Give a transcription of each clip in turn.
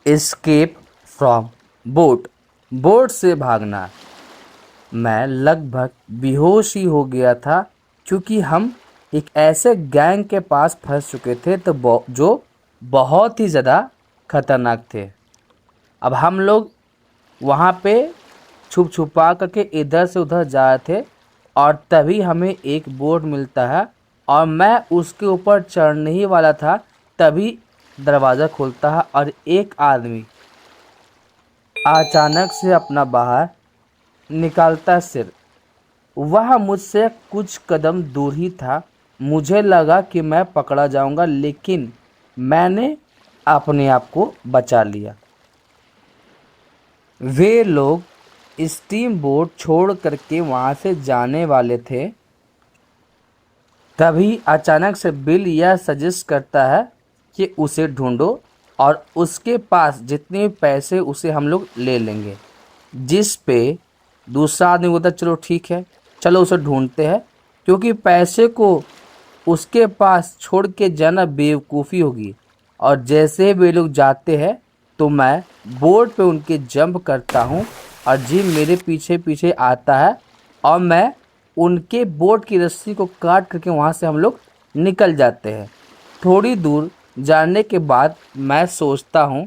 Escape from boat, boat से भागना। मैं लगभग बेहोश ही हो गया था क्योंकि हम एक ऐसे गैंग के पास फंस चुके थे जो बहुत ही ज़्यादा खतरनाक थे। अब हम लोग वहाँ पे छुप छुपा करके इधर से उधर जा रहे थे और तभी हमें एक बोट मिलता है और मैं उसके ऊपर चढ़ने ही वाला था, तभी दरवाज़ा खुलता है और एक आदमी अचानक से अपना बाहर निकालता सिर। वह मुझसे कुछ कदम दूर ही था। मुझे लगा कि मैं पकड़ा जाऊंगा, लेकिन मैंने अपने आप को बचा लिया। वे लोग स्टीम बोट छोड़ करके वहाँ से जाने वाले थे, तभी अचानक से बिल यह सजेस्ट करता है कि उसे ढूंढो और उसके पास जितने पैसे उसे हम लोग ले लेंगे। जिस पे दूसरा आदमी बोलता चलो ठीक है, चलो उसे ढूंढते हैं, क्योंकि पैसे को उसके पास छोड़ के जाना बेवकूफ़ी होगी। और जैसे वे लोग जाते हैं तो मैं बोर्ड पे उनके जंप करता हूँ और जिम मेरे पीछे पीछे आता है और मैं उनके बोट की रस्सी को काट करके वहाँ से हम लोग निकल जाते हैं। थोड़ी दूर जाने के बाद मैं सोचता हूँ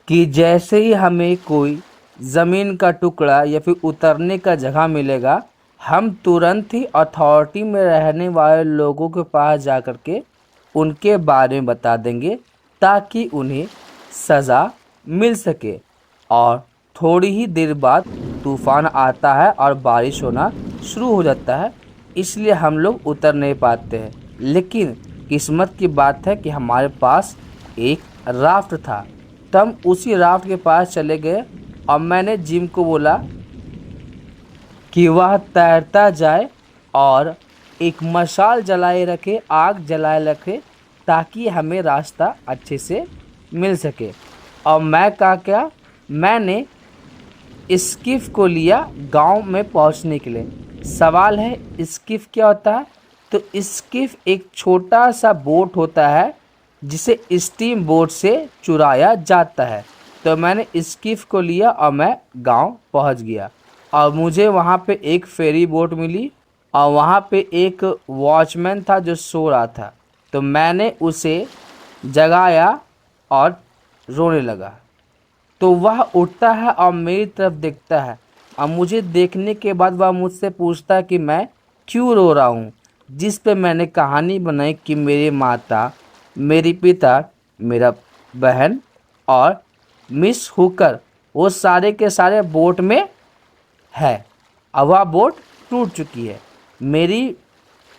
कि जैसे ही हमें कोई ज़मीन का टुकड़ा या फिर उतरने का जगह मिलेगा, हम तुरंत ही अथॉरिटी में रहने वाले लोगों के पास जा कर के उनके बारे में बता देंगे ताकि उन्हें सज़ा मिल सके। और थोड़ी ही देर बाद तूफ़ान आता है और बारिश होना शुरू हो जाता है, इसलिए हम लोग उतर नहीं पाते हैं। लेकिन किस्मत की बात है कि हमारे पास एक राफ्ट था, तो हम उसी राफ्ट के पास चले गए और मैंने जिम को बोला कि वह तैरता जाए और एक मशाल जलाए रखे, आग जलाए रखे, ताकि हमें रास्ता अच्छे से मिल सके। और मैं क्या मैंने स्किफ को लिया गांव में पहुंचने के लिए। सवाल है स्किफ क्या होता है? तो स्किफ एक छोटा सा बोट होता है जिसे स्टीम बोट से चुराया जाता है। तो मैंने स्किफ को लिया और मैं गांव पहुंच गया और मुझे वहां पे एक फेरी बोट मिली और वहां पे एक वॉचमैन था जो सो रहा था। तो मैंने उसे जगाया और रोने लगा। तो वह उठता है और मेरी तरफ देखता है और मुझे देखने के बाद वह मुझसे पूछता है कि मैं क्यों रो रहा हूँ। जिस पे मैंने कहानी बनाई कि मेरे माता, मेरी पिता, मेरा बहन और मिस हुकर वो सारे के सारे बोट में है और वह बोट टूट चुकी है। मेरी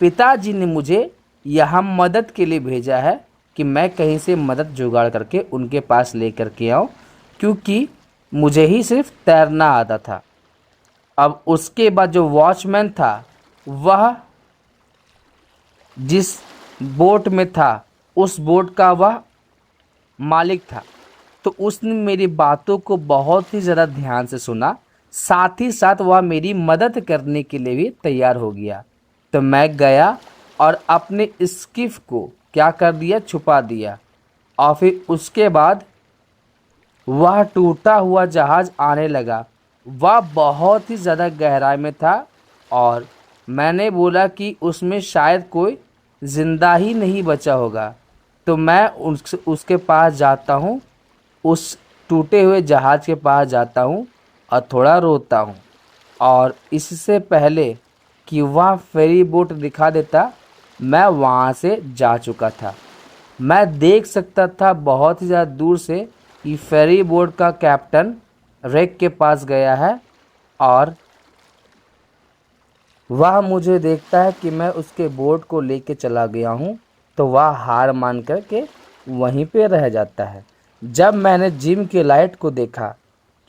पिताजी ने मुझे यहाँ मदद के लिए भेजा है कि मैं कहीं से मदद जुगाड़ करके उनके पास ले करके आऊँ, क्योंकि मुझे ही सिर्फ तैरना आता था। अब उसके बाद जो वॉचमैन था वह जिस बोट में था उस बोट का वह मालिक था, तो उसने मेरी बातों को बहुत ही ज़्यादा ध्यान से सुना, साथ ही साथ वह मेरी मदद करने के लिए भी तैयार हो गया। तो मैं गया और अपने स्किफ को क्या कर दिया, छुपा दिया। और फिर उसके बाद वह टूटा हुआ जहाज़ आने लगा। वह बहुत ही ज़्यादा गहराई में था और मैंने बोला कि उसमें शायद कोई ज़िंदा ही नहीं बचा होगा। तो मैं उसके पास जाता हूँ, उस टूटे हुए जहाज़ के पास जाता हूँ और थोड़ा रोता हूँ। और इससे पहले कि वह फेरी बोट दिखा देता, मैं वहाँ से जा चुका था। मैं देख सकता था बहुत ही ज़्यादा दूर से कि फेरी बोट का कैप्टन रेक के पास गया है और वह मुझे देखता है कि मैं उसके बोट को लेके चला गया हूँ, तो वह हार मान कर के वहीं पे रह जाता है। जब मैंने जिम की लाइट को देखा,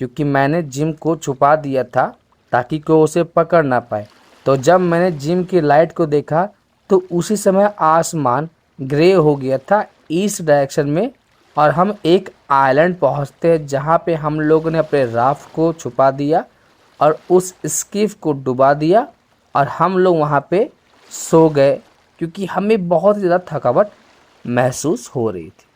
क्योंकि मैंने जिम को छुपा दिया था ताकि कोई उसे पकड़ ना पाए, तो जब मैंने जिम की लाइट को देखा तो उसी समय आसमान ग्रे हो गया था ईस्ट डायरेक्शन में और हम एक आइलैंड पहुंचते हैं जहां पे हम लोगों ने अपने राफ्ट को छुपा दिया और उस स्किफ को डुबा दिया और हम लोग वहां पे सो गए, क्योंकि हमें बहुत ज़्यादा थकावट महसूस हो रही थी।